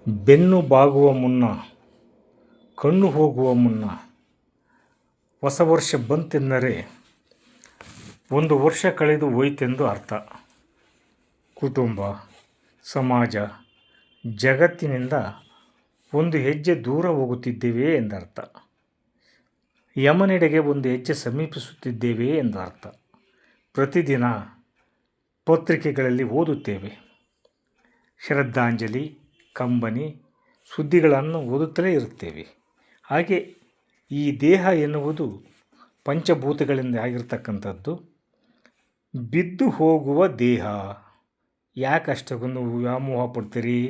ಬೆನ್ನು ಬಾಗುವ ಮುನ್ನ, ಕಣ್ಣು ಹೋಗುವ ಮುನ್ನ, ಹೊಸ ವರ್ಷ ಬಂತೆಂದರೆ ಒಂದು ವರ್ಷ ಕಳೆದು ಹೋಯ್ತೆಂದು ಅರ್ಥ. ಕುಟುಂಬ, ಸಮಾಜ, ಜಗತ್ತಿನಿಂದ ಒಂದು ಹೆಜ್ಜೆ ದೂರ ಹೋಗುತ್ತಿದ್ದೇವೆ ಎಂದರ್ಥ. ಯಮನೆಡೆಗೆ ಒಂದು ಹೆಜ್ಜೆ ಸಮೀಪಿಸುತ್ತಿದ್ದೇವೆ ಎಂದು ಅರ್ಥ. ಪ್ರತಿದಿನ ಪತ್ರಿಕೆಗಳಲ್ಲಿ ಓದುತ್ತೇವೆ. ಶ್ರದ್ಧಾಂಜಲಿ, ಕಂಬನಿ ಸುದ್ದಿಗಳನ್ನು ಓದುತ್ತಲೇ ಇರುತ್ತೇವೆ. ಹಾಗೆ ಈ ದೇಹ ಎನ್ನುವುದು ಪಂಚಭೂತಗಳಿಂದ ಆಗಿರ್ತಕ್ಕಂಥದ್ದು. ಬಿದ್ದು ಹೋಗುವ ದೇಹ. ಯಾಕಷ್ಟೊಂದು ವ್ಯಾಮೋಹ ಪಡ್ತೀರಿ?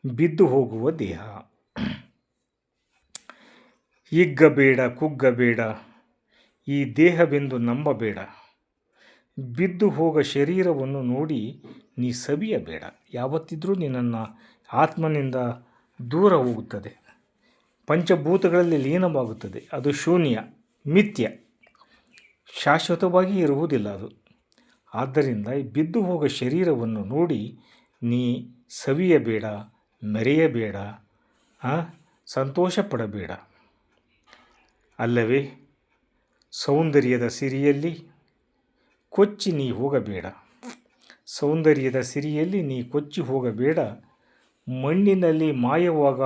ಬಿದ್ದು ಹೋಗುವ ದೇಹ. ಹಿಗ್ಗಬೇಡ, ಕುಗ್ಗಬೇಡ, ಈ ದೇಹವೆಂದು ನಂಬಬೇಡ. ಬಿದ್ದು ಹೋಗ ಶರೀರವನ್ನು ನೋಡಿ ನೀ ಸವಿಯಬೇಡ. ಯಾವತ್ತಿದ್ರೂ ನಿನ್ನನ್ನು ಆತ್ಮನಿಂದ ದೂರ ಹೋಗುತ್ತದೆ, ಪಂಚಭೂತಗಳಲ್ಲಿ ಲೀನವಾಗುತ್ತದೆ. ಅದು ಶೂನ್ಯ, ಮಿಥ್ಯ, ಶಾಶ್ವತವಾಗಿ ಇರುವುದಿಲ್ಲ ಅದು. ಆದ್ದರಿಂದ ಈ ಬಿದ್ದು ಹೋಗ ಶರೀರವನ್ನು ನೋಡಿ ನೀ ಸವಿಯಬೇಡ, ಮೆರೆಯಬೇಡ, ಸಂತೋಷ ಪಡಬೇಡ. ಅಲ್ಲವೇ? ಸೌಂದರ್ಯದ ಸಿರಿಯಲ್ಲಿ ಕೊಚ್ಚಿ ನೀ ಹೋಗಬೇಡ. ಸೌಂದರ್ಯದ ಸಿರಿಯಲ್ಲಿ ನೀ ಕೊಚ್ಚಿ ಹೋಗಬೇಡ. ಮಣ್ಣಿನಲ್ಲಿ ಮಾಯವಾಗ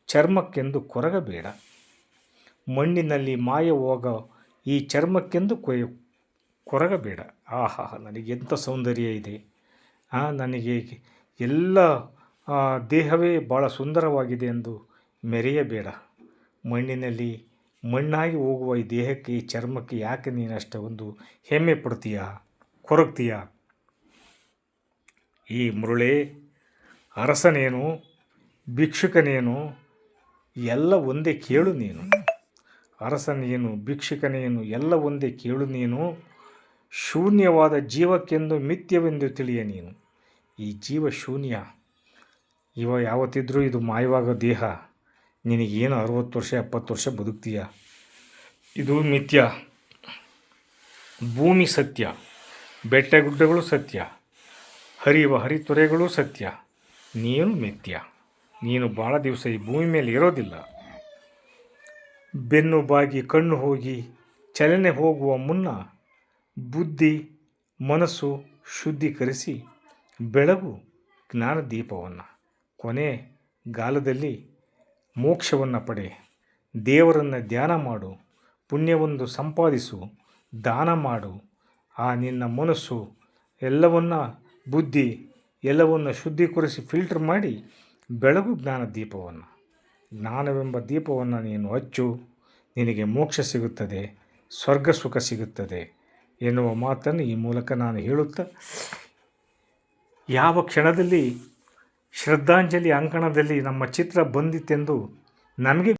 ಚರ್ಮಕ್ಕೆಂದು ಕೊರಗಬೇಡ. ಮಣ್ಣಿನಲ್ಲಿ ಮಾಯವಾಗ ಈ ಚರ್ಮಕ್ಕೆಂದು ಕೊರಗಬೇಡ. ಆಹಾ, ನನಗೆಂಥ ಸೌಂದರ್ಯ ಇದೆ, ನನಗೆ ಎಲ್ಲ ದೇಹವೇ ಭಾಳ ಸುಂದರವಾಗಿದೆ ಎಂದು ಮೆರೆಯಬೇಡ. ಮಣ್ಣಿನಲ್ಲಿ ಮಣ್ಣಾಗಿ ಹೋಗುವ ಈ ದೇಹಕ್ಕೆ, ಈ ಚರ್ಮಕ್ಕೆ ಯಾಕೆ ನೀನು ಅಷ್ಟೊಂದು ಹೆಮ್ಮೆ ಪಡ್ತೀಯ, ಕೊರಗ್ತೀಯ? ಈ ಮೃಳೆ ಅರಸನೇನು, ಭಿಕ್ಷುಕನೇನು, ಎಲ್ಲ ಒಂದೇ ಕೇಳು ನೀನು. ಅರಸನೇನು, ಭಿಕ್ಷುಕನೇನು, ಎಲ್ಲ ಒಂದೇ ಕೇಳು ನೀನು. ಶೂನ್ಯವಾದ ಜೀವಕ್ಕೆಂದು ಮಿಥ್ಯವೆಂದು ತಿಳಿಯ ನೀನು. ಈ ಜೀವ ಶೂನ್ಯ. ಯಾವತ್ತಿದ್ರೂ ಇದು ಮಾಯವಾಗೋ ದೇಹ. ನಿನಗೇನು 60 ವರ್ಷ 70 ವರ್ಷ ಬದುಕ್ತೀಯ? ಇದು ಮಿಥ್ಯ. ಭೂಮಿ ಸತ್ಯ, ಬೆಟ್ಟ ಗುಡ್ಡಗಳು ಸತ್ಯ, ಹರಿಯುವ ಹರಿತೊರೆಗಳು ಸತ್ಯ. ನೀನು ಮಿಥ್ಯ. ನೀನು ಭಾಳ ದಿವಸ ಈ ಭೂಮಿ ಮೇಲೆ ಇರೋದಿಲ್ಲ. ಬೆನ್ನು ಬಾಗಿ ಕಣ್ಣು ಹೋಗಿ ಚಲನೆ ಹೋಗುವ ಮುನ್ನ ಬುದ್ಧಿ ಮನಸ್ಸು ಶುದ್ಧೀಕರಿಸಿ ಬೆಳಗು ಜ್ಞಾನ ದೀಪವನ್ನು. ಕೊನೆ ಗಾಲದಲ್ಲಿ ಮೋಕ್ಷವನ್ನು ಪಡೆ. ದೇವರನ್ನು ಧ್ಯಾನ ಮಾಡು, ಪುಣ್ಯವನ್ನು ಸಂಪಾದಿಸು, ದಾನ ಮಾಡು. ಆ ನಿನ್ನ ಮನಸ್ಸು ಎಲ್ಲವನ್ನ, ಬುದ್ಧಿ ಎಲ್ಲವನ್ನು ಶುದ್ಧೀಕರಿಸಿ ಫಿಲ್ಟರ್ ಮಾಡಿ ಬೆಳಗು ಜ್ಞಾನ ದೀಪವನ್ನು. ಜ್ಞಾನವೆಂಬ ದೀಪವನ್ನು ನೀನು ಹಚ್ಚು, ನಿನಗೆ ಮೋಕ್ಷ ಸಿಗುತ್ತದೆ, ಸ್ವರ್ಗ ಸುಖ ಸಿಗುತ್ತದೆ ಎನ್ನುವ ಮಾತನ್ನು ಈ ಮೂಲಕ ನಾನು ಹೇಳುತ್ತಾ, ಯಾವ ಕ್ಷಣದಲ್ಲಿ ಶ್ರದ್ಧಾಂಜಲಿ ಅಂಕಣದಲ್ಲಿ ನಮ್ಮ ಚಿತ್ರ ಬಂದಿತೆಂದು ನಮಗೆ